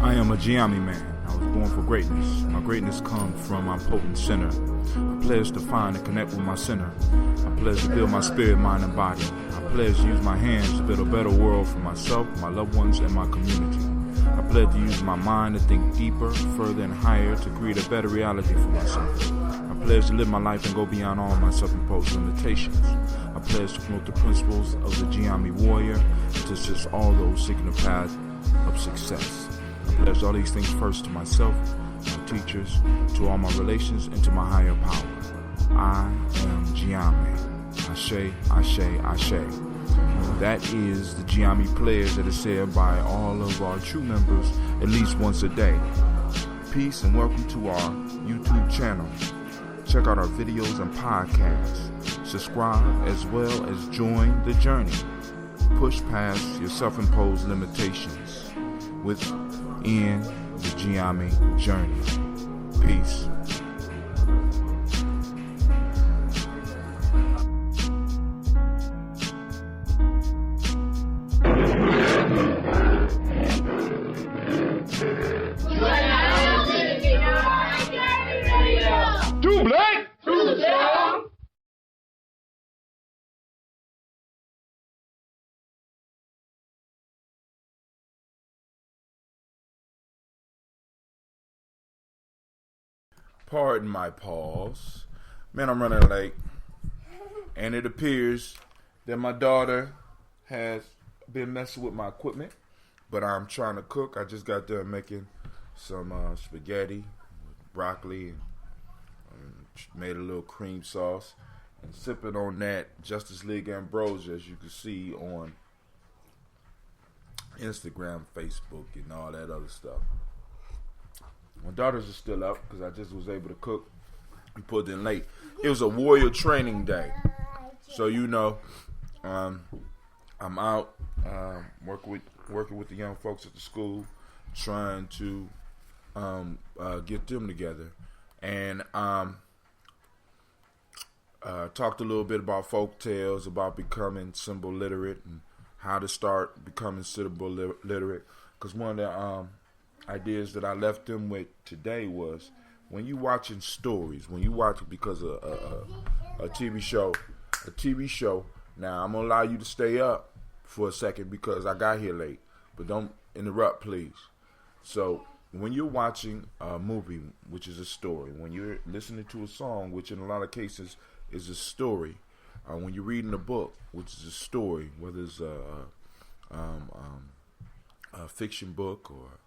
I am a Gye-Nyame man. I was born for greatness. My greatness comes from my potent center. I pledge to find and connect with my center. I pledge to build my spirit, mind, and body. I pledge to use my hands to build a better world for myself, my loved ones, and my community. I pledge to use my mind to think deeper, further, and higher to create a better reality for myself. I pledge to live my life and go beyond all my self-imposed limitations. I pledge to promote the principles of the Gye-Nyame warrior and to assist all those seeking the path of success. I pledge all these things first to myself, my teachers, to all my relations, and to my higher power. I am Gye-Nyame. Ashe, Ashe, Ashe. That is the Gye-Nyame pledge that is said by all of our true members at least once a day. Peace and welcome to our YouTube channel. Check out our videos and podcasts. Subscribe as well as join the journey. Push past your self-imposed limitations within the Gye-Nyame journey. Peace. Too black, too strong. Pardon my pause. Man, I'm running late. And it appears that my daughter has been messing with my equipment. But I'm trying to cook. I just got done making some spaghetti with broccoli and made a little cream sauce. and sipping on that Justice League Ambrosia, as you can see on Instagram, Facebook, and all that other stuff. My daughters are still up because I just was able to cook and put in late. It was a warrior training day. So, I'm out working with the young folks at the school, trying to get them together. And talked a little bit about folk tales, about becoming symbol literate, and how to start becoming symbol literate. Because one of the ideas that I left them with today was, when you watching stories, when you watch, because a TV show, now I'm going to allow you to stay up for a second because I got here late, but don't interrupt, please. So when you're watching a movie, which is a story, when you're listening to a song, which in a lot of cases is a story, when you're reading a book, which is a story, whether it's a fiction book or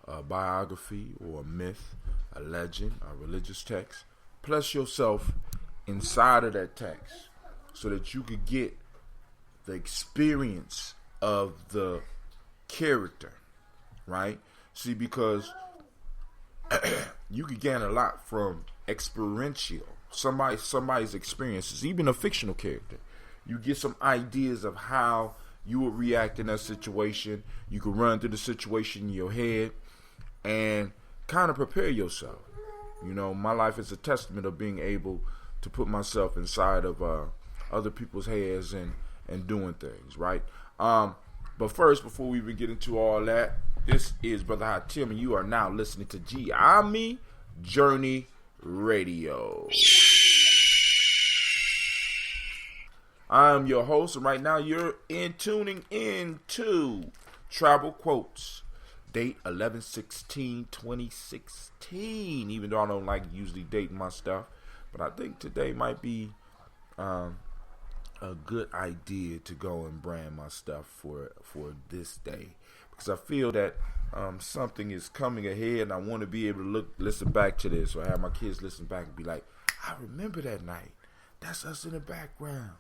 a biography or a myth, a legend, a religious text, place yourself inside of that text so that you could get the experience of the character, right? See, because you could gain a lot from experiential, somebody's experiences, even a fictional character. You get some ideas of how you would react in that situation. You could run through the situation in your head and kind of prepare yourself. My life is a testament of being able to put myself inside of other people's heads and doing things, right? But first, before we even get into all that, this is Brother Hatim, and you are now listening to Gye-Nyame Journey Radio. I am your host, and right now you're tuning into Travel Quotes. Date 11/16/2016. Even though I don't like usually dating my stuff, but I think today might be a good idea to go and brand my stuff for this day, because I feel that something is coming ahead, and I want to be able to listen back to this, or have my kids listen back and be like, I remember that night. That's us in the background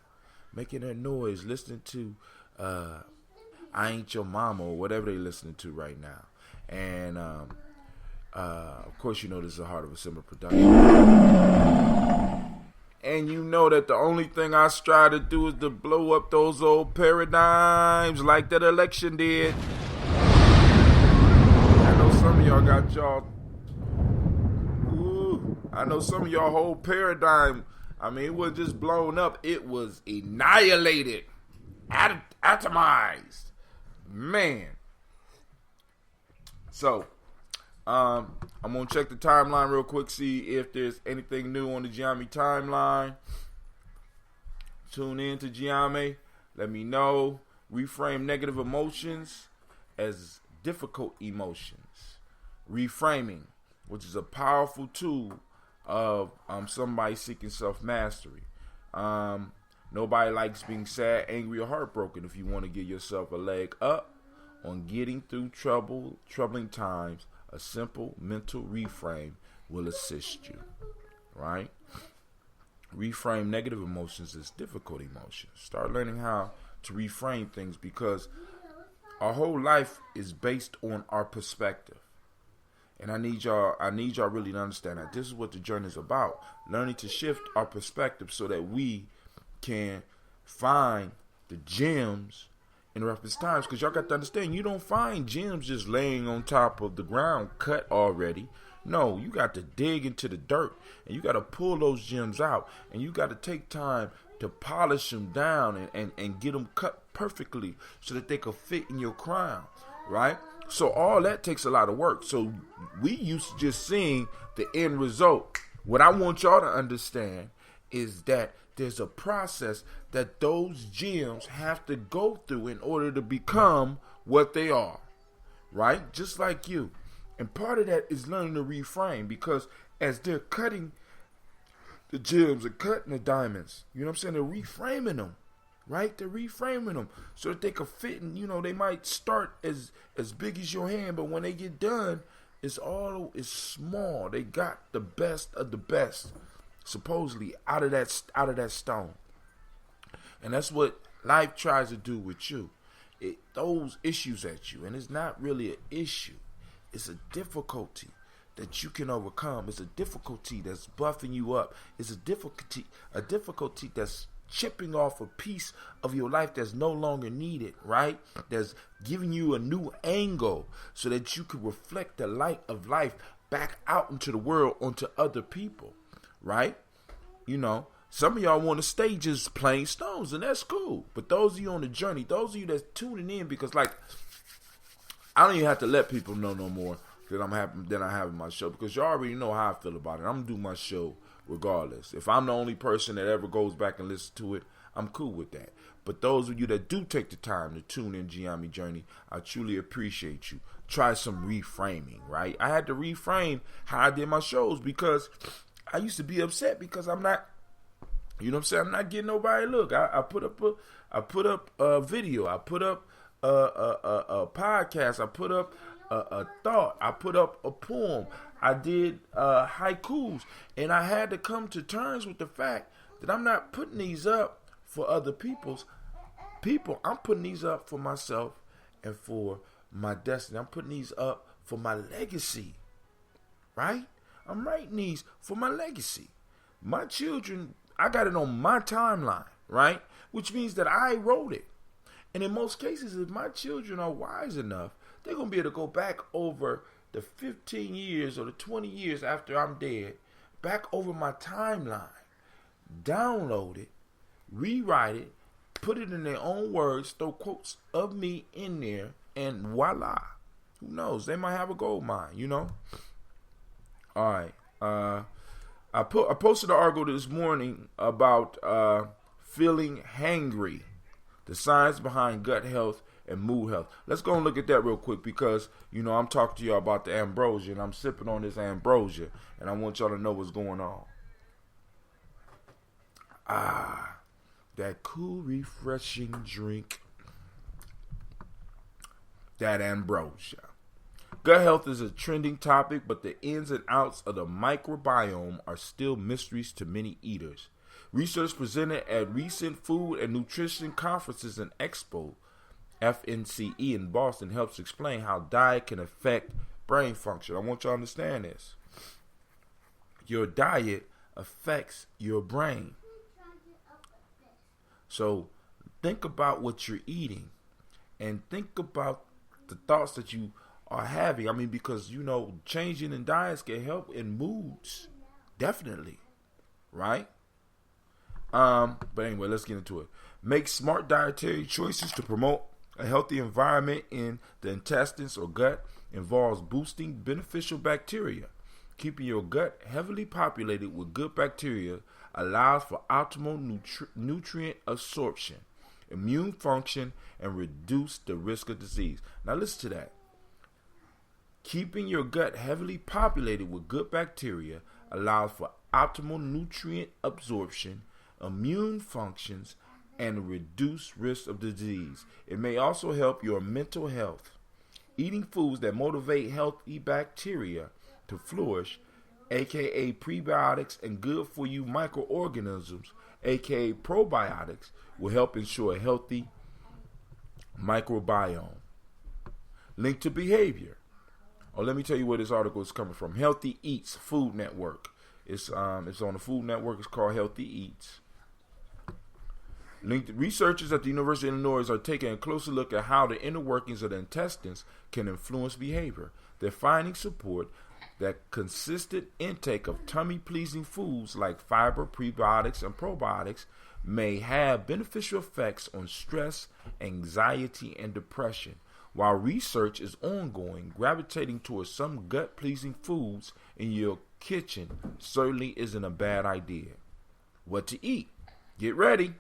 making that noise, listening to I Ain't Your Mama, or whatever they listening to right now. And of course, this is the Heart of a Simple production. And you know that the only thing I strive to do is to blow up those old paradigms like that election did. I know some of y'all got y'all. I know some of y'all whole paradigm. It wasn't just blown up, it was annihilated, atomized. Man. So, I'm going to check the timeline real quick, see if there's anything new on the Gye-Nyame timeline. Tune in to Gye-Nyame. Let me know. Reframe negative emotions as difficult emotions. Reframing, which is a powerful tool of somebody seeking self-mastery. Nobody likes being sad, angry, or heartbroken. If you want to give yourself a leg up on getting through troubling times, a simple mental reframe will assist you, right? Reframe negative emotions as difficult emotions. Start learning how to reframe things, because our whole life is based on our perspective. And I need y'all really to understand that this is what the journey is about. Learning to shift our perspective so that we can find the gems in reference times. Because y'all got to understand, you don't find gems just laying on top of the ground cut already. No, you got to dig into the dirt, and you got to pull those gems out, and you got to take time to polish them down and get them cut perfectly so that they can fit in your crown, right? So all that takes a lot of work. So we used to just seeing the end result. What I want y'all to understand is that there's a process that those gems have to go through in order to become what they are, right? Just like you. And part of that is learning to reframe, because as they're cutting the gems and cutting the diamonds, you know what I'm saying? They're reframing them. Right? They're reframing them so that they can fit, and they might start as big as your hand, but when they get done, it's small. They got the best of the best supposedly out of that stone. And that's what life tries to do with you. It throws issues at you, and it's not really an issue. It's a difficulty that you can overcome. It's a difficulty that's buffing you up. It's a difficulty that's chipping off a piece of your life that's no longer needed, right? That's giving you a new angle so that you can reflect the light of life back out into the world onto other people, right? You know, some of y'all want to stay just plain stones, and that's cool. But those of you on the journey, those of you that's tuning in, because like, I don't even have to let people know no more that I have in my show, because you already know how I feel about it. I'm gonna do my show regardless. If I'm the only person that ever goes back and listens to it, I'm cool with that. But those of you that do take the time to tune in Gye-Nyame Journey, I truly appreciate you. Try some reframing, right? I had to reframe how I did my shows, because I used to be upset because I'm not, you know what I'm saying, I'm not getting nobody look. I put up a video, I put up a podcast, I put up a thought, I put up a poem, I did haikus, and I had to come to terms with the fact that I'm not putting these up for other people. I'm putting these up for myself and for my destiny. I'm putting these up for my legacy, right? I'm writing these for my legacy. My children, I got it on my timeline, right? Which means that I wrote it. And in most cases, if my children are wise enough, they're going to be able to go back over the 15 years or the 20 years after I'm dead, back over my timeline, download it, rewrite it, put it in their own words, throw quotes of me in there, and voila. Who knows? They might have a gold mine, you know? All right. I posted an article this morning about feeling hangry, the science behind gut health and mood health. Let's go and look at that real quick, because, you know, I'm talking to y'all about the ambrosia, and I'm sipping on this ambrosia, and I want y'all to know what's going on. That cool, refreshing drink, that ambrosia. Gut health is a trending topic, but the ins and outs of the microbiome are still mysteries to many eaters. Research presented at recent food and nutrition conferences and expo, FNCE in Boston, helps explain how diet can affect brain function. I want you to understand this. Your diet affects your brain. So think about what you're eating, and think about the thoughts that you are having. I mean, because, you know, changing in diets can help in moods. Definitely. Right? But anyway, let's get into it. Make smart dietary choices to promote a healthy environment in the intestines or gut. Involves boosting beneficial bacteria. Keeping your gut heavily populated with good bacteria allows for optimal nutrient absorption, immune function, and reduce the risk of disease. Now listen to that. Keeping your gut heavily populated with good bacteria allows for optimal nutrient absorption, immune functions, and reduced risk of disease. It may also help your mental health. Eating foods that motivate healthy bacteria to flourish, aka prebiotics, and good for you microorganisms, aka probiotics, will help ensure a healthy microbiome. Link to behavior. Oh, let me tell you where this article is coming from. Healthy Eats Food Network. It's on the Food Network. It's called Healthy Eats. Researchers at the University of Illinois are taking a closer look at how the inner workings of the intestines can influence behavior. Their findings support that consistent intake of tummy-pleasing foods like fiber, prebiotics, and probiotics may have beneficial effects on stress, anxiety, and depression. While research is ongoing, gravitating towards some gut-pleasing foods in your kitchen certainly isn't a bad idea. What to eat? Get ready.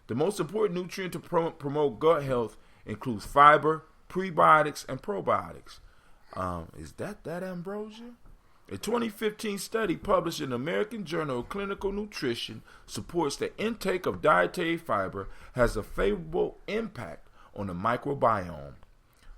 The most important nutrient to promote gut health includes fiber, prebiotics, and probiotics. Is that ambrosia? A 2015 study published in the American Journal of Clinical Nutrition supports that intake of dietary fiber has a favorable impact on the microbiome.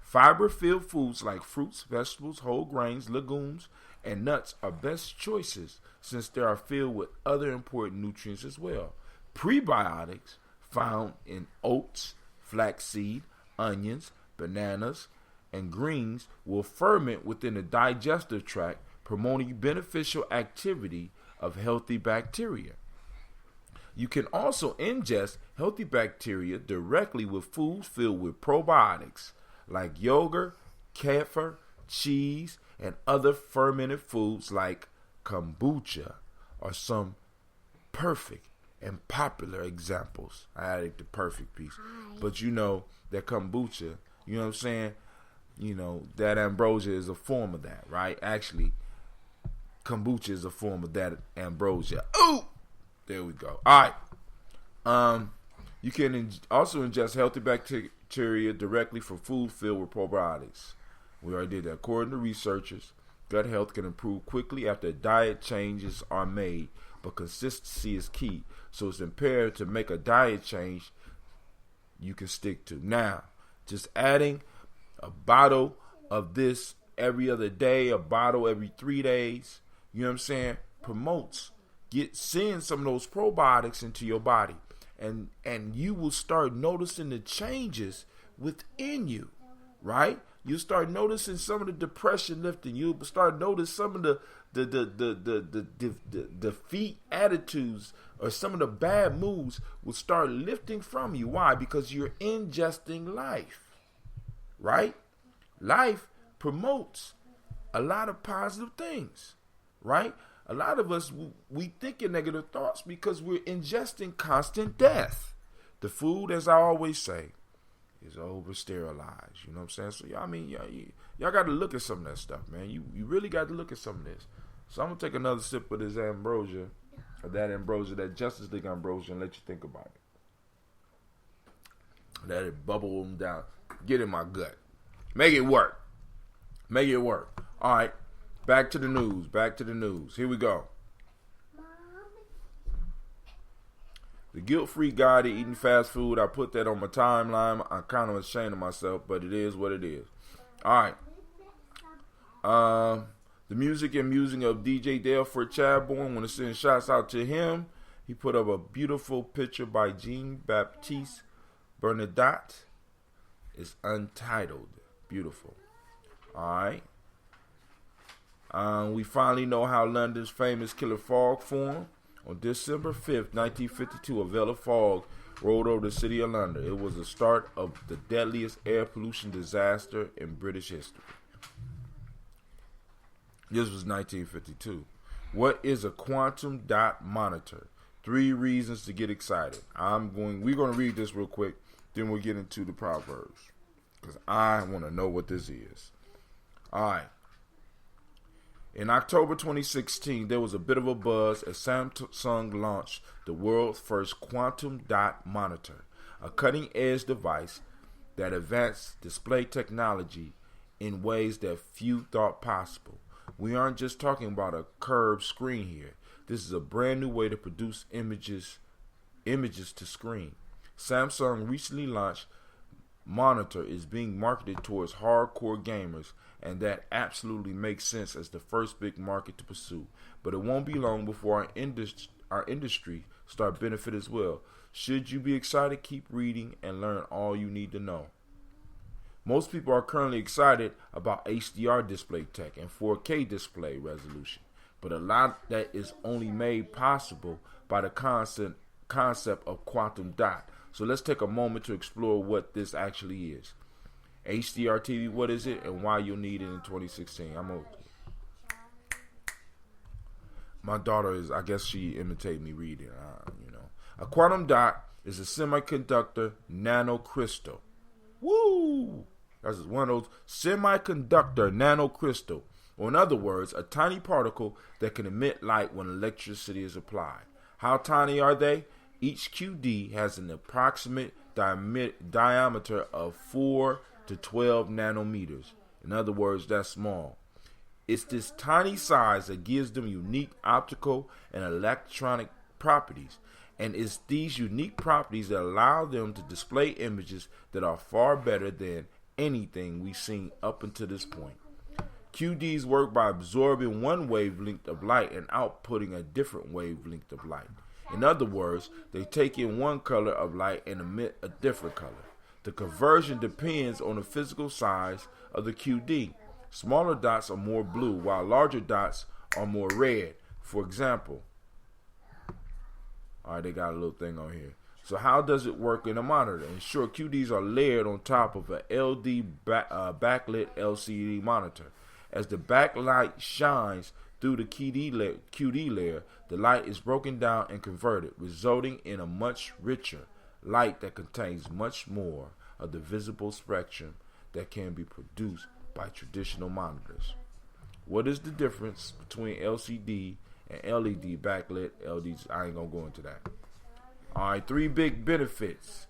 Fiber-filled foods like fruits, vegetables, whole grains, legumes, and nuts are best choices since they are filled with other important nutrients as well. Prebiotics found in oats, flaxseed, onions, bananas, and greens will ferment within the digestive tract, promoting beneficial activity of healthy bacteria. You can also ingest healthy bacteria directly with foods filled with probiotics like yogurt, kefir, cheese, and other fermented foods like kombucha are some perfect and popular examples. I added the perfect piece. But you know that kombucha, you know what I'm saying? You know, that ambrosia is a form of that, right? Actually, kombucha is a form of that ambrosia. Ooh! There we go. All right. You can also ingest healthy bacteria directly from food filled with probiotics. We already did that. According to researchers, gut health can improve quickly after diet changes are made, but consistency is key. So it's imperative to make a diet change you can stick to. Now, just adding a bottle of this every other day, a bottle every 3 days, you know what I'm saying, promotes send some of those probiotics into your body, and you will start noticing the changes within you, right? You start noticing some of the depression lifting. You'll start noticing some of the defeat attitudes or some of the bad moods will start lifting from you. Why? Because you're ingesting life, right? Life promotes a lot of positive things, right? A lot of us, we think in negative thoughts because we're ingesting constant death. The food, as I always say, is over sterilized. You know what I'm saying? So, I mean, y'all got to look at some of that stuff, man. You really got to look at some of this. So I'm going to take another sip of this ambrosia, or that Justice League ambrosia, and let you think about it. Let it bubble them down. Get in my gut. Make it work. Make it work. All right. Back to the news. Here we go. The guilt-free guide to eating fast food. I put that on my timeline. I'm kind of ashamed of myself, but it is what it is. All right. The music and musing of DJ Delford Chadbourne. Want to send shouts out to him. He put up a beautiful picture by Jean-Baptiste Bernadotte. It's untitled. Beautiful. All right. We finally know how London's famous killer fog formed. On December 5th, 1952, a veil of fog rolled over the city of London. It was the start of the deadliest air pollution disaster in British history. This was 1952. What is a quantum dot monitor? 3 reasons to get excited. We're going to read this real quick, then we'll get into the Proverbs, because I want to know what this is. All right. In October 2016, there was a bit of a buzz as Samsung launched the world's first quantum dot monitor, a cutting-edge device that advanced display technology in ways that few thought possible. We aren't just talking about a curved screen here. This is a brand new way to produce images to screen. Samsung recently launched monitor is being marketed towards hardcore gamers, and that absolutely makes sense as the first big market to pursue. But it won't be long before our industry start benefit as well. Should you be excited, keep reading and learn all you need to know. Most people are currently excited about HDR display tech and 4K display resolution, but a lot that is only made possible by the concept of quantum dot. So let's take a moment to explore what this actually is. HDR TV, what is it, and why you'll need it in 2016? My daughter I guess she imitated me reading. A quantum dot is a semiconductor nanocrystal. Woo! That's one of those semiconductor nanocrystal. Or in other words, a tiny particle that can emit light when electricity is applied. How tiny are they? Each QD has an approximate diameter of 4 to 12 nanometers. In other words, that's small. It's this tiny size that gives them unique optical and electronic properties. And it's these unique properties that allow them to display images that are far better than anything we've seen up until this point. QDs work by absorbing one wavelength of light and outputting a different wavelength of light. In other words, they take in one color of light and emit a different color. The conversion depends on the physical size of the QD. Smaller dots are more blue, while larger dots are more red. For example, all right, they got a little thing on here. So how does it work in a monitor? In short, QDs are layered on top of a backlit LCD monitor. As the backlight shines through the QD layer, the light is broken down and converted, resulting in a much richer light that contains much more of the visible spectrum that can be produced by traditional monitors. What is the difference between LCD and LED backlit LEDs? I ain't gonna go into that. Alright, 3 big benefits: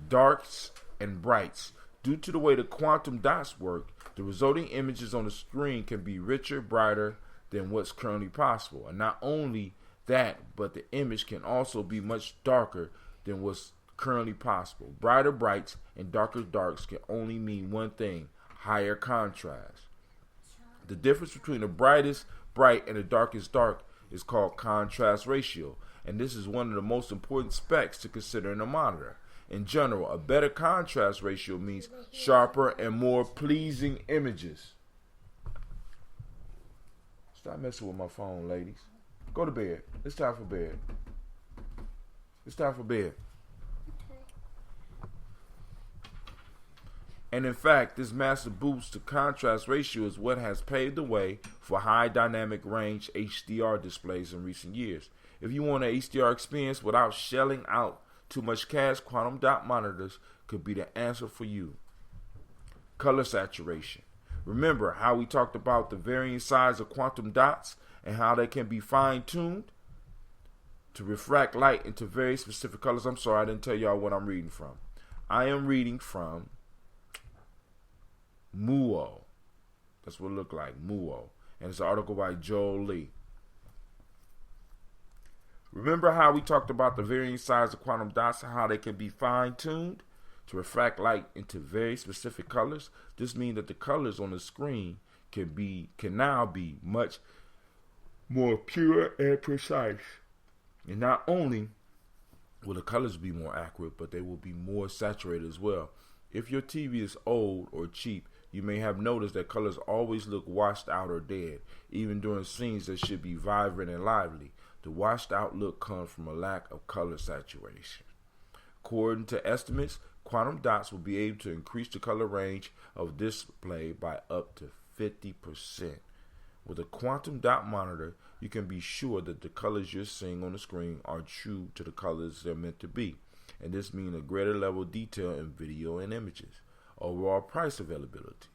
darks and brights. Due to the way the quantum dots work, the resulting images on the screen can be richer, brighter than what's currently possible. And not only that, but the image can also be much darker than what's currently possible. Brighter brights and darker darks can only mean one thing: higher contrast. The difference between the brightest bright and the darkest dark is called contrast ratio, and this is one of the most important specs to consider in a monitor. In general, a better contrast ratio means sharper and more pleasing images. Stop messing with my phone, ladies. Go to bed. It's time for bed. It's time for bed. And in fact, this massive boost to contrast ratio is what has paved the way for high dynamic range HDR displays in recent years. If you want an HDR experience without shelling out too much cash, quantum dot monitors could be the answer for you. Color saturation. Remember how we talked about the varying size of quantum dots and how they can be fine-tuned to refract light into very specific colors? I'm sorry, I didn't tell y'all what I'm reading from. I am reading from Muo. That's what it looked like, Muo. And it's an article by Joel Lee. Remember how we talked about the varying size of quantum dots and how they can be fine-tuned to refract light into very specific colors? This means that the colors on the screen can now be much more pure and precise. And not only will the colors be more accurate, but they will be more saturated as well. If your TV is old or cheap, you may have noticed that colors always look washed out or dead, even during scenes that should be vibrant and lively. The washed out look comes from a lack of color saturation. According to estimates, quantum dots will be able to increase the color range of display by up to 50%. With a quantum dot monitor, you can be sure that the colors you're seeing on the screen are true to the colors they're meant to be. And this means a greater level of detail in video and images. Overall price availability.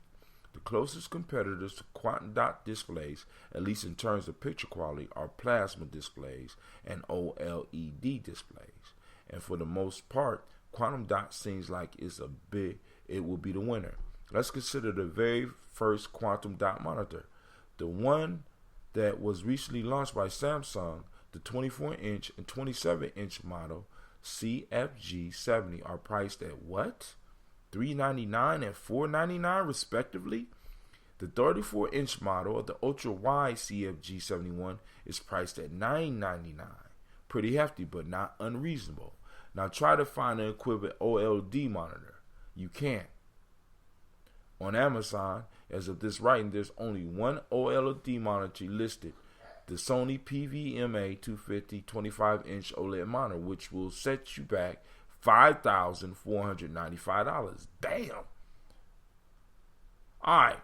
The closest competitors to quantum dot displays, at least in terms of picture quality, are plasma displays and OLED displays. And for the most part, quantum dot seems like it will be the winner. Let's consider the very first quantum dot monitor. The one that was recently launched by Samsung, the 24-inch and 27-inch model CFG70 are priced at what? $399 and $499 respectively. The 34-inch model of the ultra-wide CFG71 is priced at $999. Pretty hefty, but not unreasonable. Now try to find an equivalent OLED monitor. You can't. On Amazon, as of this writing, there's only one OLED monitor listed, the Sony PVMA 250 25-inch OLED monitor, which will set you back $5,495. Damn. All right.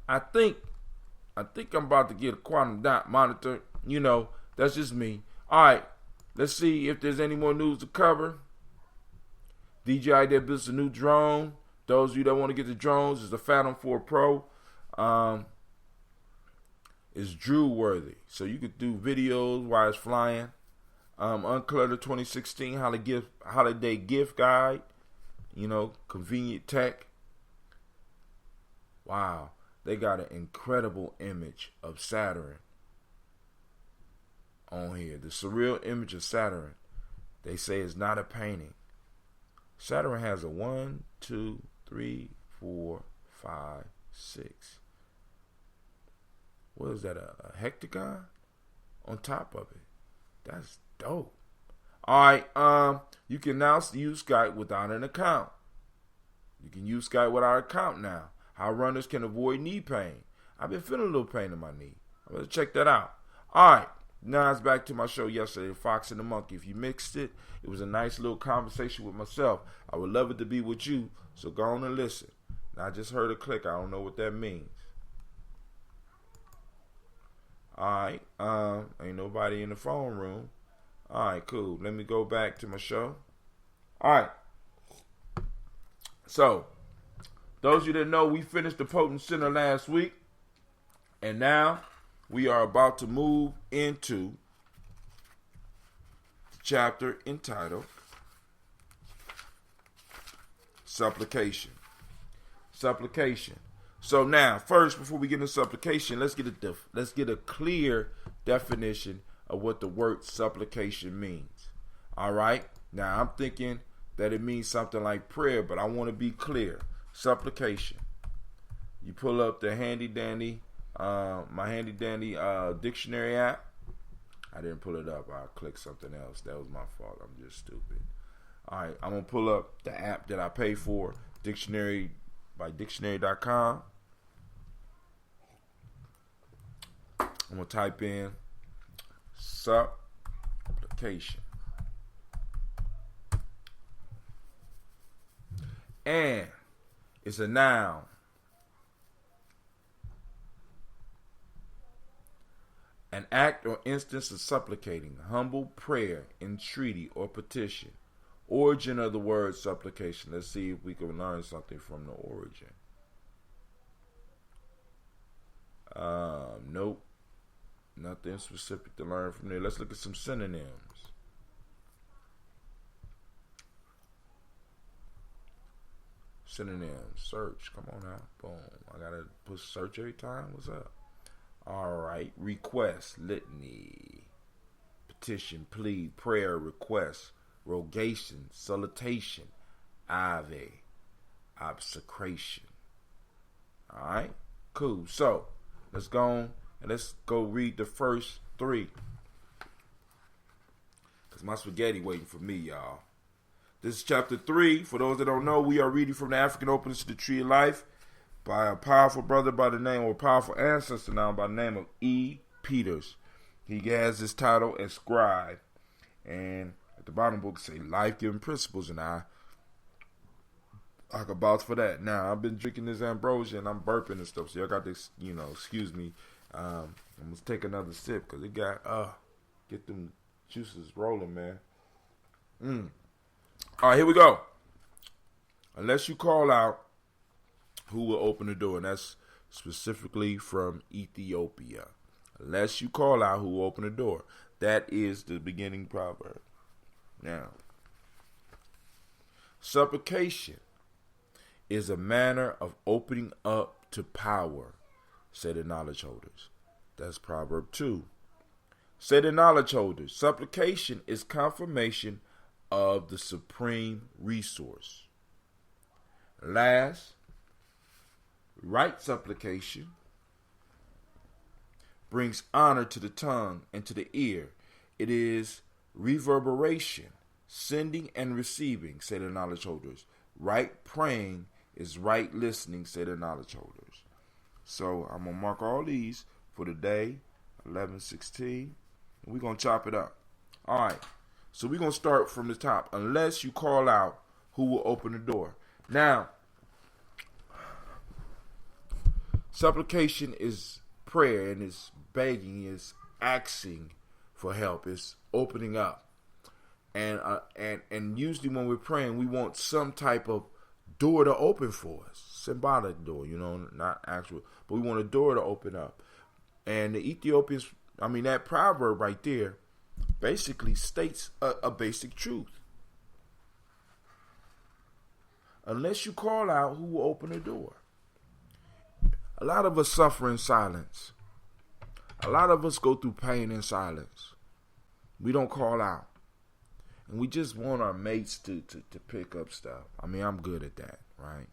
I think I'm about to get a quantum dot monitor. You know, that's just me. All right. Let's see if there's any more news to cover. DJI there builds a new drone. Those of you that want to get the drones, is the Phantom 4 Pro. It's Drew worthy, so you could do videos while it's flying. Uncluttered 2016 holiday gift guide. You know, convenient tech. Wow, they got an incredible image of Saturn on here. The surreal image of Saturn. They say it's not a painting. Saturn has a 1, 2, 3, 4, 5, 6. What is that? A hectagon on top of it. That's dope. All right. You can now use Skype without an account. You can use Skype without an account now. How runners can avoid knee pain. I've been feeling a little pain in my knee. I'm going to check that out. All right. Now it's back to my show yesterday, Fox and the Monkey. If you mixed it, it was a nice little conversation with myself. I would love it to be with you, so go on and listen. Now, I just heard a click. I don't know what that means. All right. Ain't nobody in the phone room. All right, cool. Let me go back to my show. All right. So, those of you that know, we finished the Potent Center last week. And now we are about to move into the chapter entitled Supplication. Supplication. So now, first, before we get into supplication, let's get a clear definition of what the word supplication means. All right? Now, I'm thinking that it means something like prayer, but I want to be clear. Supplication. You pull up the my handy dandy dictionary app. I didn't pull it up. I clicked something else. That was my fault. I'm just stupid. All right, I'm going to pull up the app that I pay for, Dictionary by dictionary.com. I'm going to type in supplication. And it's a noun. An act or instance of supplicating, humble prayer, entreaty, or petition. Origin of the word supplication. Let's see if we can learn something from the origin. Nope. Nothing specific to learn from there. Let's look at some synonyms. Synonyms. Search. Come on now. Boom. I gotta push search every time. What's up? All right. Request. Litany. Petition. Plea. Prayer. Request. Rogation. Salutation. Ave. Obsecration. All right. Cool. So let's go on and let's go read the first 3. Because my spaghetti waiting for me, y'all. This is chapter 3. For those that don't know, we are reading from the African Openings to the Tree of Life by a powerful brother by the name, or powerful ancestor now by the name of E. Peters. He has his title as scribe. And at the bottom of the book say life-giving principles, and I can vouch for that. Now, I've been drinking this ambrosia and I'm burping and stuff, so y'all got this, excuse me. I'm going to take another sip because it got, get them juices rolling, man. All right, here we go. Unless you call out, who will open the door? And that's specifically from Ethiopia. Unless you call out, who will open the door? That is the beginning proverb. Now, supplication is a manner of opening up to power, say the knowledge holders. That's Proverb 2. Say the knowledge holders. Supplication is confirmation of the supreme resource. Last, right supplication brings honor to the tongue and to the ear. It is reverberation, sending and receiving, say the knowledge holders. Right praying is right listening, say the knowledge holders. So I'm going to mark all these for the day, 11:16, and we're going to chop it up. All right, so we're going to start from the top. Unless you call out, who will open the door? Now, supplication is prayer, and it's begging, it's asking for help, it's opening up. And usually when we're praying, we want some type of door to open for us. Symbolic door, not actual. But we want a door to open up. And the Ethiopians, that proverb right there basically states a basic truth. Unless you call out, who will open the door? A lot of us suffer in silence. A lot of us go through pain in silence. We don't call out. And we just want our mates to pick up stuff. I'm good at that, right?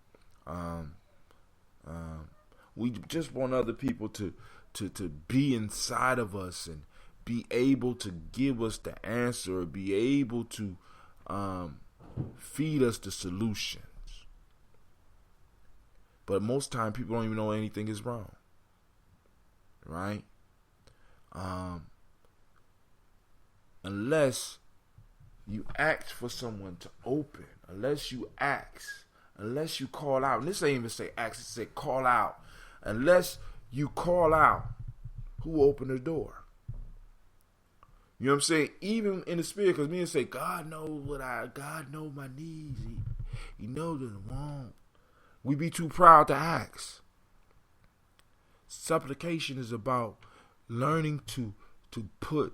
Um, we just want other people to be inside of us and be able to give us the answer, or be able to feed us the solutions. But most time people don't even know anything is wrong, right? Unless you ask for someone to open, unless you call out, and this ain't even say ask, it say call out. Unless you call out, who opened the door? You know what I'm saying? Even in the spirit, because me and say, God knows my needs. He knows what I want. We be too proud to ask. Supplication is about learning to put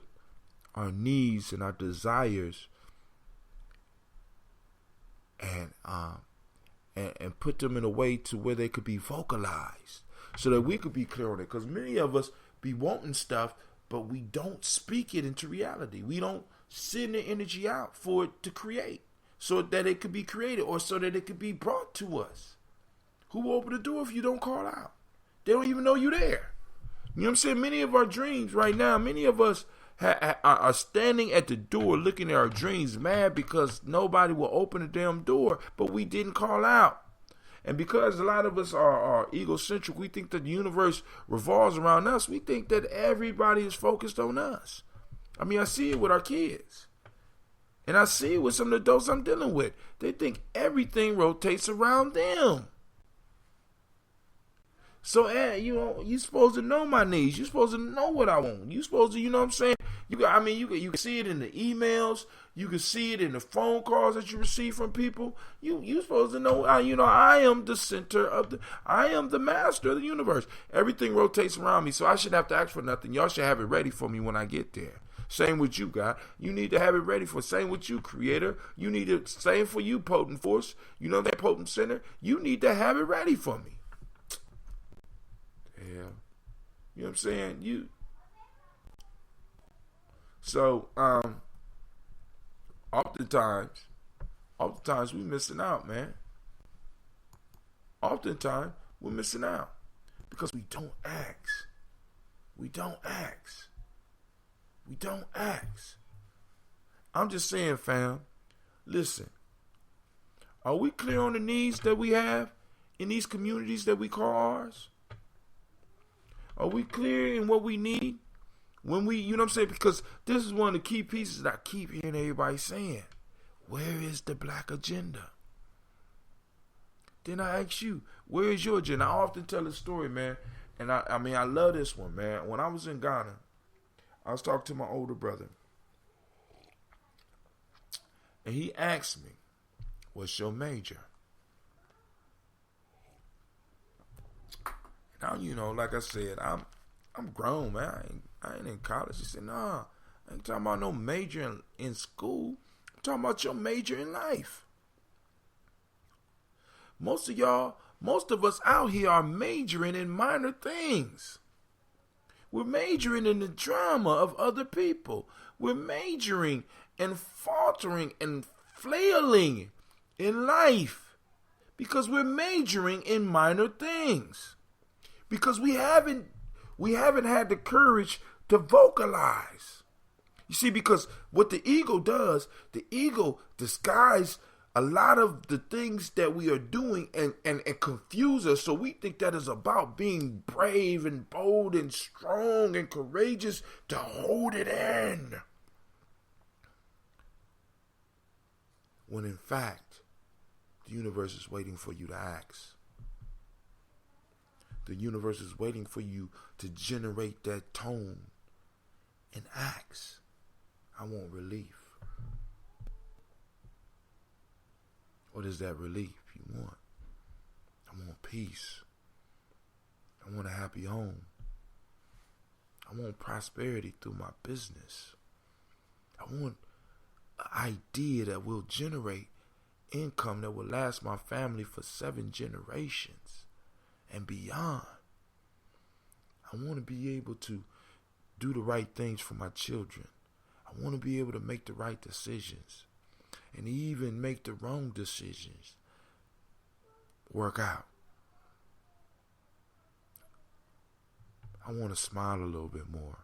our needs and our desires and put them in a way to where they could be vocalized, so that we could be clear on it. Because many of us be wanting stuff, but we don't speak it into reality. We don't send the energy out for it to create, so that it could be created, or so that it could be brought to us. Who will open the door if you don't call out? They don't even know you're there. You know what I'm saying? Many of our dreams right now, many of us are standing at the door looking at our dreams mad because nobody will open the damn door, but we didn't call out. And because a lot of us are egocentric, we think that the universe revolves around us. We think that everybody is focused on us. I mean, I see it with our kids. And I see it with some of the adults I'm dealing with. They think everything rotates around them. So, you're supposed to know my needs. You're supposed to know what I want. You're supposed to, you know what I'm saying? You can see it in the emails. You can see it in the phone calls that you receive from people. You're supposed to know, I am the center I am the master of the universe. Everything rotates around me, so I shouldn't have to ask for nothing. Y'all should have it ready for me when I get there. Same with you, God. You need to have it ready for. Same with you, Creator. You need to. Same for you, Potent Force. You know that Potent Center. You need to have it ready for me. Yeah. You know what I'm saying? So, oftentimes we missing out, man. Oftentimes we're missing out because we don't ask. We don't ask. We don't ask. I'm just saying, fam, listen. Are we clear on the needs that we have in these communities that we call ours? Are we clear in what we need? When we, you know what I'm saying? Because this is one of the key pieces that I keep hearing everybody saying. Where is the black agenda? Then I ask you, where is your agenda? I often tell this story, man. And I love this one, man. When I was in Ghana, I was talking to my older brother. And he asked me, what's your major? Now, like I said, I'm grown, man. I ain't in college. He said, nah, I ain't talking about no major in school. I'm talking about your major in life. Most of us out here are majoring in minor things. We're majoring in the drama of other people. We're majoring and faltering and flailing in life because we're majoring in minor things. Because we haven't had the courage to vocalize. You see, because what the ego does, the ego disguises a lot of the things that we are doing and confuse us. So we think that is about being brave and bold and strong and courageous to hold it in. When in fact, the universe is waiting for you to ask. The universe is waiting for you to generate that tone and ask. I want relief. What is that relief you want? I want peace. I want a happy home. I want prosperity through my business. I want an idea that will generate income that will last my family for 7 generations and beyond. I want to be able to do the right things for my children. I want to be able to make the right decisions and even make the wrong decisions work out. I want to smile a little bit more.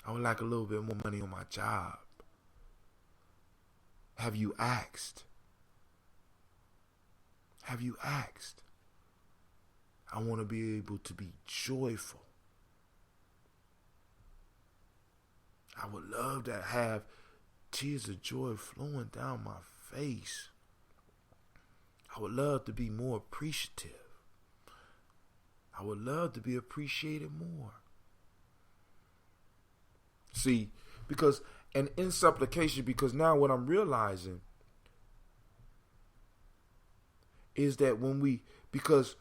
I would like a little bit more money on my job. Have you asked? Have you asked? I want to be able to be joyful. I would love to have tears of joy flowing down my face. I would love to be more appreciative. I would love to be appreciated more. See, because, and in supplication, because now what I'm realizing is that because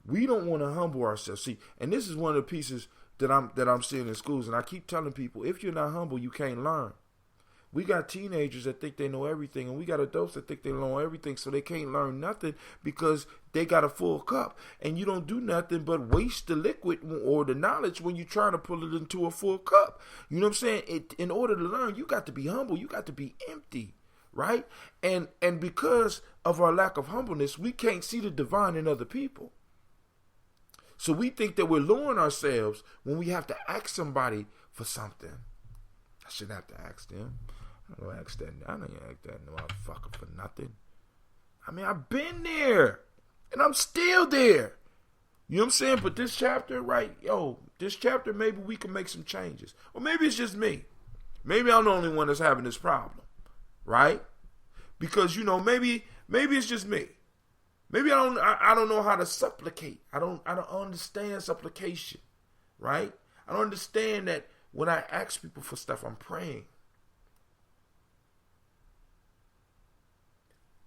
we don't want to humble ourselves. See, and this is one of the pieces that I'm seeing in schools, and I keep telling people, if you're not humble, you can't learn. We got teenagers that think they know everything, and we got adults that think they know everything, so they can't learn nothing because they got a full cup. And you don't do nothing but waste the liquid or the knowledge when you're trying to pull it into a full cup. You know what I'm saying? In order to learn, you got to be humble. You got to be empty, right? And because of our lack of humbleness, we can't see the divine in other people. So we think that we're lowering ourselves when we have to ask somebody for something. I shouldn't have to ask them. I don't ask that motherfucker for nothing. I mean, I've been there, and I'm still there. You know what I'm saying? But this chapter, right, this chapter, maybe we can make some changes. Or maybe it's just me. Maybe I'm the only one that's having this problem, right? Because, maybe it's just me. Maybe I don't know how to supplicate. I don't understand supplication, right? I don't understand that when I ask people for stuff, I'm praying.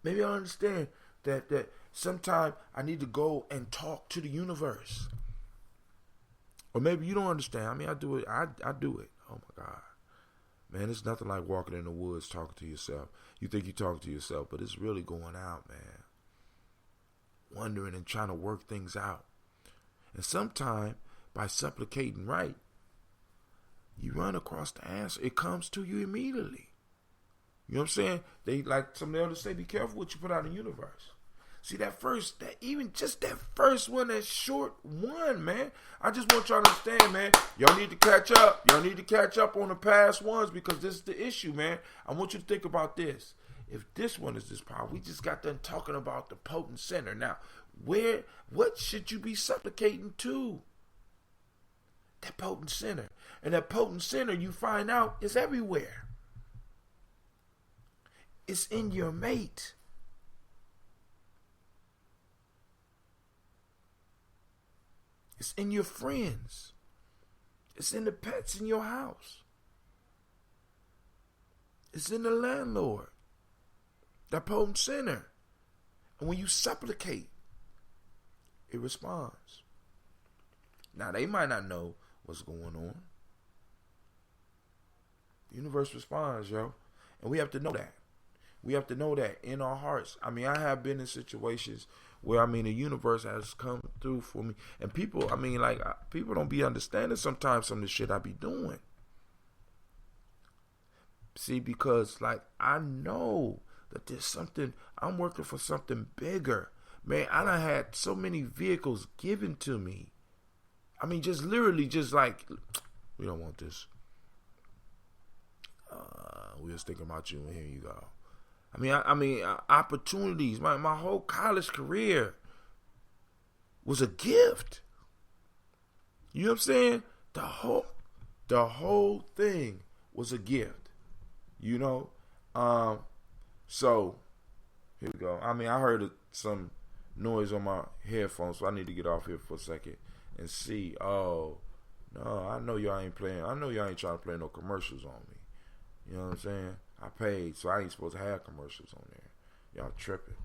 Maybe I understand that sometimes I need to go and talk to the universe. Or maybe you don't understand. I mean, I do it. I do it. Oh my God. Man, it's nothing like walking in the woods talking to yourself. You think you're talking to yourself, but it's really going out, man. Wondering and trying to work things out. And sometimes by supplicating right, you run across the answer. It comes to you immediately. You know what I'm saying? They, like some of the elders say, be careful what you put out in the universe. See, that first one, that short one, man. I just want y'all to understand, man. Y'all need to catch up. Y'all need to catch up on the past ones because this is the issue, man. I want you to think about this. If this one is this power, we just got done talking about the potent center. Now, what should you be supplicating to? That potent center. And that potent center, you find out, is everywhere. It's in your mate. It's in your friends. It's in the pets in your house. It's in the landlord. That potent center. And when you supplicate, it responds. Now, they might not know what's going on. The universe responds, yo. And we have to know that. We have to know that in our hearts. I mean, I have been in situations where, the universe has come through for me. And people, people don't be understanding sometimes some of the shit I be doing. See, because, I know that there's something, I'm working for something bigger. Man, I done had so many vehicles given to me. Just literally, we don't want this. We was thinking about you, and here you go. Opportunities. My whole college career was a gift. You know what I'm saying? The whole thing was a gift. So here we go. I heard some noise on my headphones, so I need to get off here for a second and see. Oh, no, I know y'all ain't playing. I know y'all ain't trying to play no commercials on me. You know what I'm saying? I paid, so I ain't supposed to have commercials on there. Y'all tripping.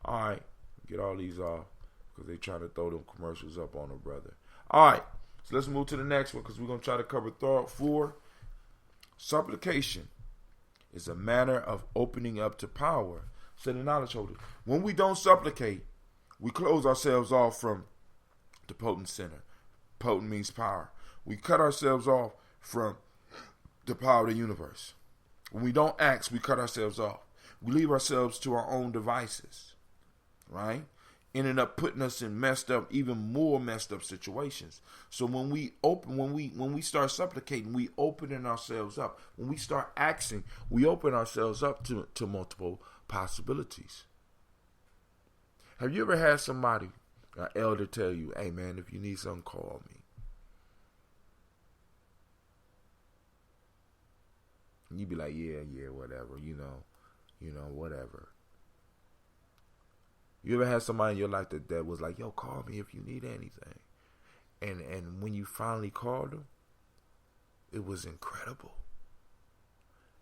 All right, get all these off because they trying to throw them commercials up on a brother. All right, so let's move to the next one because we're going to try to cover thought 4. Supplication is a manner of opening up to power. Said the knowledge holder. When we don't supplicate, we close ourselves off from the potent center. Potent means power. We cut ourselves off from the power of the universe. When we don't ask, we cut ourselves off. We leave ourselves to our own devices, right? ended up putting us in even more messed up situations. So when we start supplicating, we opening ourselves up. When we start asking, we open ourselves up to multiple possibilities. Have you ever had somebody, an elder, tell you, "Hey man, if you need something, call me"? And you be like, yeah, whatever, whatever. You ever had somebody in your life that was like, "Yo, call me if you need anything," and when you finally called them, it was incredible.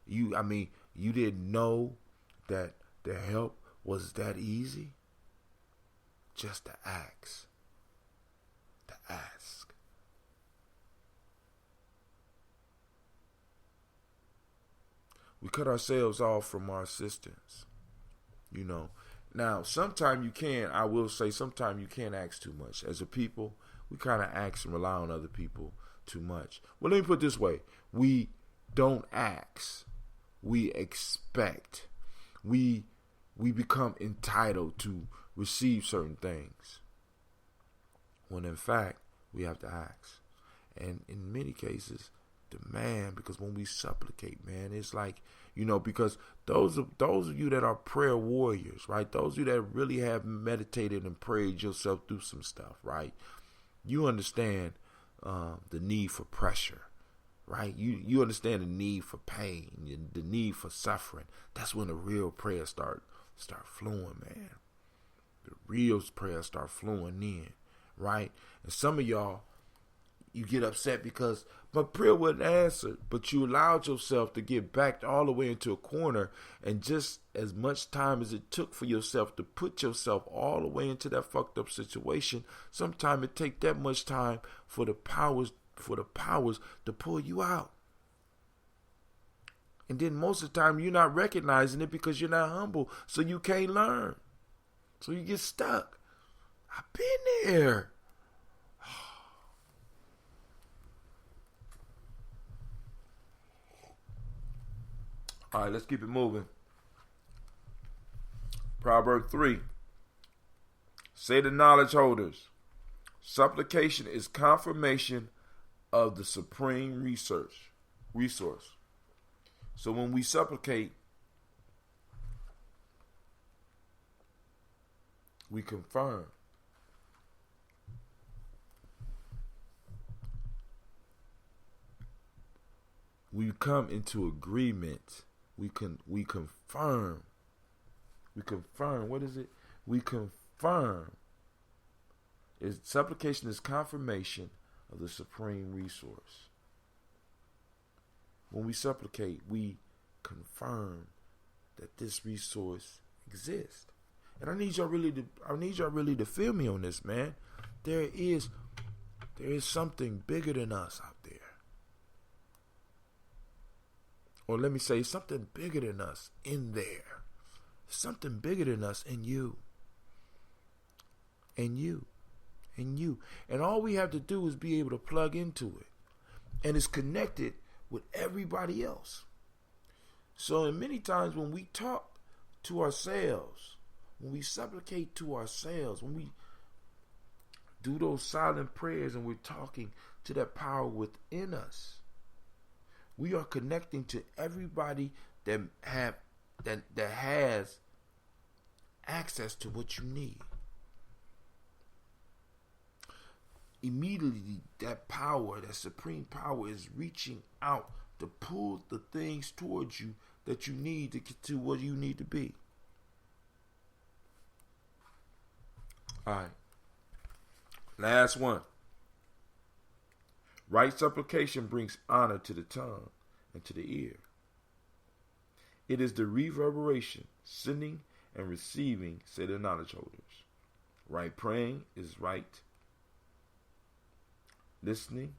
You didn't know that the help was that easy. Just to ask. We cut ourselves off from our assistance. Now, sometimes you can, I will say, sometimes you can't ask too much. As a people, we kind of ask and rely on other people too much. Well, let me put it this way. We don't ask. We expect. We become entitled to receive certain things, when in fact, we have to ask. And in many cases, demand, because when we supplicate, man, it's like, because those of you that are prayer warriors, right? Those of you that really have meditated and prayed yourself through some stuff, right? You understand the need for pressure, right? You understand the need for pain, the need for suffering. That's when the real prayers start flowing, man. The real prayers start flowing in, right? And some of y'all, you get upset because my prayer wasn't answered, but you allowed yourself to get backed all the way into a corner, and just as much time as it took for yourself to put yourself all the way into that fucked up situation, sometimes it take that much time for the powers to pull you out. And then most of the time you're not recognizing it because you're not humble, so you can't learn. So you get stuck. I've been there. All right, let's keep it moving. Proverb 3. Say to knowledge holders, supplication is confirmation of the supreme resource. So when we supplicate, we confirm. We come into agreement. We confirm. We confirm. What is it? We confirm. Supplication is confirmation of the supreme resource. When we supplicate, we confirm that this resource exists. And I need y'all really to feel me on this, man. There is something bigger than us out there. Or let me say, something bigger than us in there. Something bigger than us in you. And you. And you. And all we have to do is be able to plug into it. And it's connected with everybody else. So in many times when we talk to ourselves, when we supplicate to ourselves, when we do those silent prayers and we're talking to that power within us, we are connecting to everybody that has access to what you need. Immediately, that power, that supreme power, is reaching out to pull the things towards you that you need to get to where you need to be. All right. Last one. Right supplication brings honor to the tongue and to the ear. It is the reverberation, sending and receiving, say the knowledge holders. Right praying is right listening.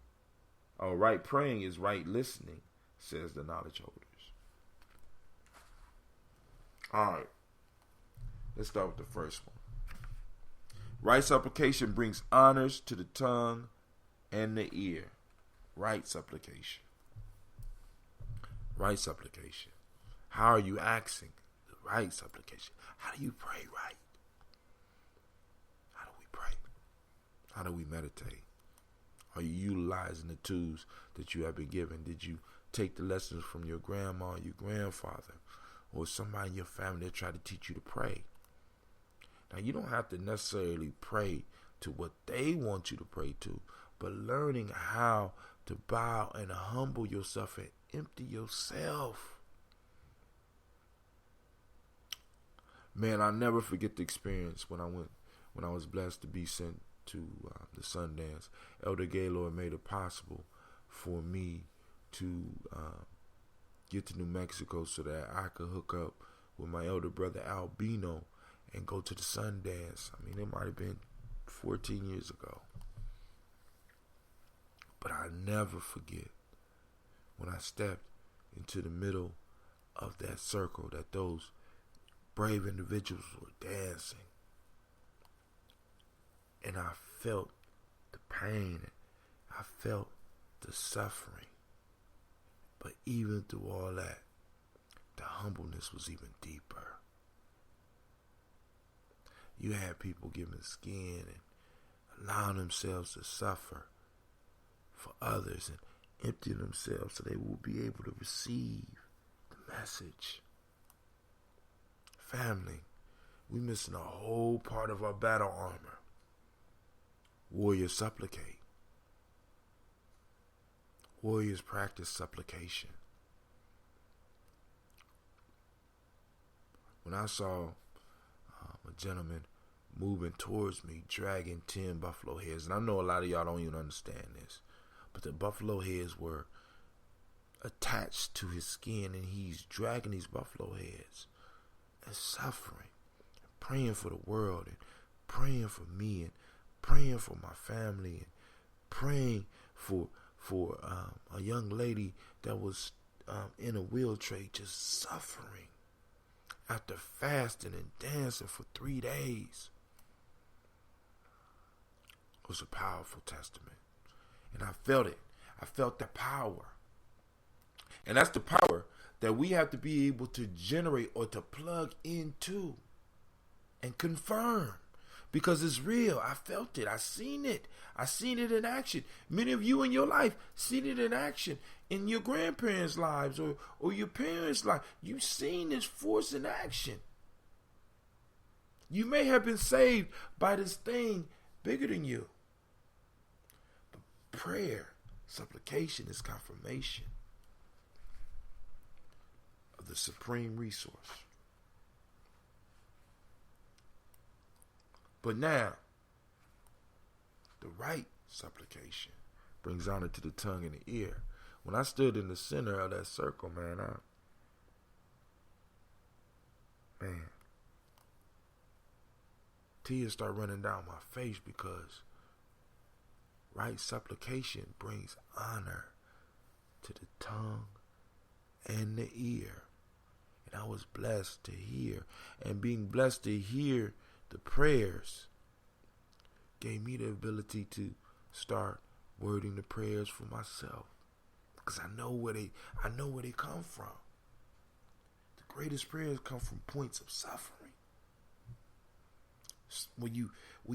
Right praying is right listening, says the knowledge holders. All right. Let's start with the first one. Right supplication brings honors to the tongue and the ear. Right supplication. Right supplication. How are you asking? The right supplication. How do you pray right? How do we meditate? Are you utilizing the tools that you have been given? Did you take the lessons from your grandma or your grandfather or somebody in your family that tried to teach you to pray? Now, you don't have to necessarily pray to what they want you to pray to, but learning how to bow and humble yourself and empty yourself. Man, I'll never forget the experience when I was blessed to be sent to the Sundance. Elder Gaylord made it possible for me to get to New Mexico so that I could hook up with my elder brother Albino and go to the Sundance. I mean, it might have been 14 years ago. But I'll never forget when I stepped into the middle of that circle, that those brave individuals were dancing. And I felt the pain. I felt the suffering. But even through all that, the humbleness was even deeper. You had people giving skin and allowing themselves to suffer for others and empty themselves so they will be able to receive the message. Family, we missing a whole part of our battle armor. Warriors supplicate. Warriors practice supplication. When I saw a gentleman moving towards me, dragging 10 buffalo heads, and I know a lot of y'all don't even understand this, but the buffalo heads were attached to his skin, and he's dragging these buffalo heads and suffering, and praying for the world, and praying for me, and praying for my family, and praying for a young lady that was in a wheelchair, just suffering after fasting and dancing for 3 days. It was a powerful testament. And I felt it. I felt the power. And that's the power that we have to be able to generate or to plug into and confirm. Because it's real. I felt it. I seen it. I seen it in action. Many of you in your life seen it in action in your grandparents' lives or your parents' life. You've seen this force in action. You may have been saved by this thing bigger than you. But prayer, supplication is confirmation of the supreme resource. But now, the right supplication brings honor to the tongue and the ear. When I stood in the center of that circle, man, tears start running down my face because right supplication brings honor to the tongue and the ear. And I was blessed to hear. And being blessed to hear the prayers gave me the ability to start wording the prayers for myself, because I know where they come from. The greatest prayers come from points of suffering. When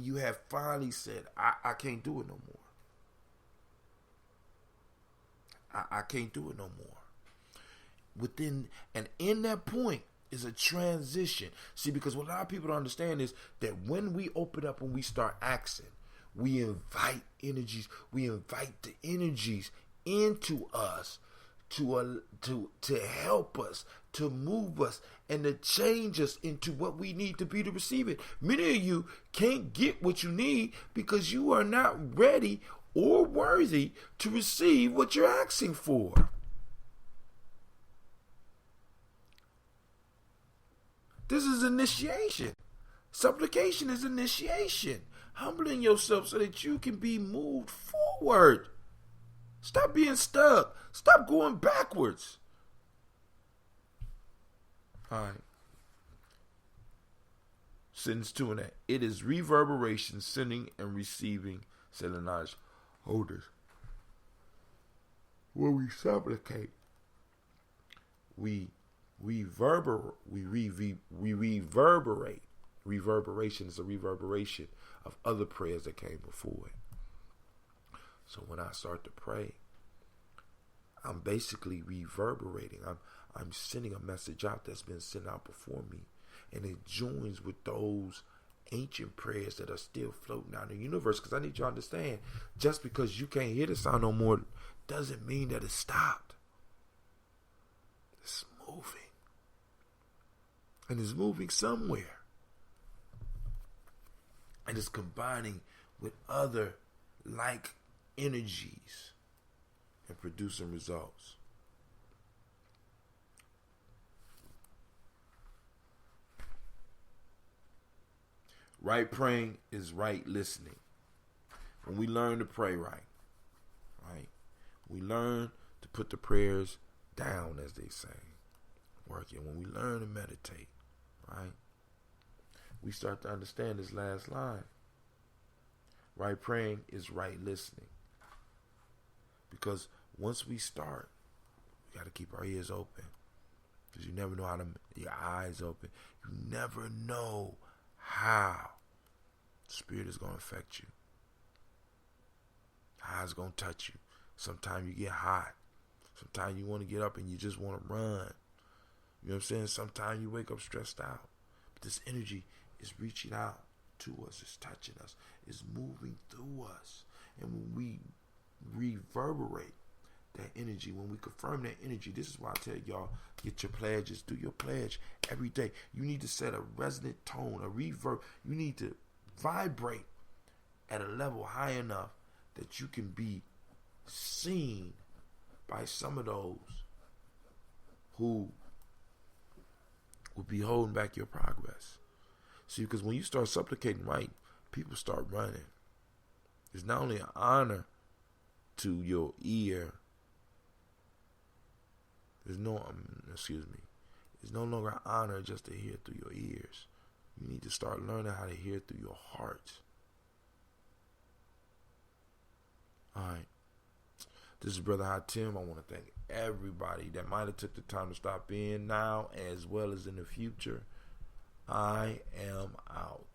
you have finally said, I can't do it no more. I can't do it no more. In that point is a transition. See, because what a lot of people don't understand is that when we open up and we start asking, we invite energies. We invite the energies into us to help us, to move us, and to change us into what we need to be to receive it. Many of you can't get what you need because you are not ready or worthy to receive what you're asking for. This is initiation. Supplication is initiation. Humbling yourself so that you can be moved forward. Stop being stuck. Stop going backwards. All right. Sentence 2 in that. It is reverberation, sending and receiving selenage holders. When we supplicate, we reverberate Reverberation is a reverberation of other prayers that came before it. So when I start to pray, I'm basically reverberating. I'm sending a message out that's been sent out before me. And it joins with those ancient prayers that are still floating out in the universe. Because I need you to understand, just because you can't hear the sound no more doesn't mean that it stopped. It's moving. And it's moving somewhere. And it's combining with other like energies and producing results. Right praying is right listening. When we learn to pray right, we learn to put the prayers down, as they say, working. When we learn to meditate, right, we start to understand this last line. Right praying is right listening. Because once we start, we got to keep our ears open. Because you never know how to, your eyes open. You never know how the Spirit is going to affect you. How it's going to touch you. Sometimes you get hot. Sometimes you want to get up and you just want to run. You know what I'm saying? Sometimes you wake up stressed out. But this energy is reaching out to us. It's touching us. It's moving through us. And when we reverberate that energy, when we confirm that energy, this is why I tell y'all, get your pledges, do your pledge every day. You need to set a resonant tone, a reverb. You need to vibrate at a level high enough that you can be seen by some of those who will be holding back your progress. See, because when you start supplicating right, people start running. It's not only an honor to your ear. It's no longer an honor just to hear through your ears. You need to start learning how to hear through your heart. Alright. This is Brother Hot Tim. I want to thank everybody that might have took the time to stop in now as well as in the future. I am out.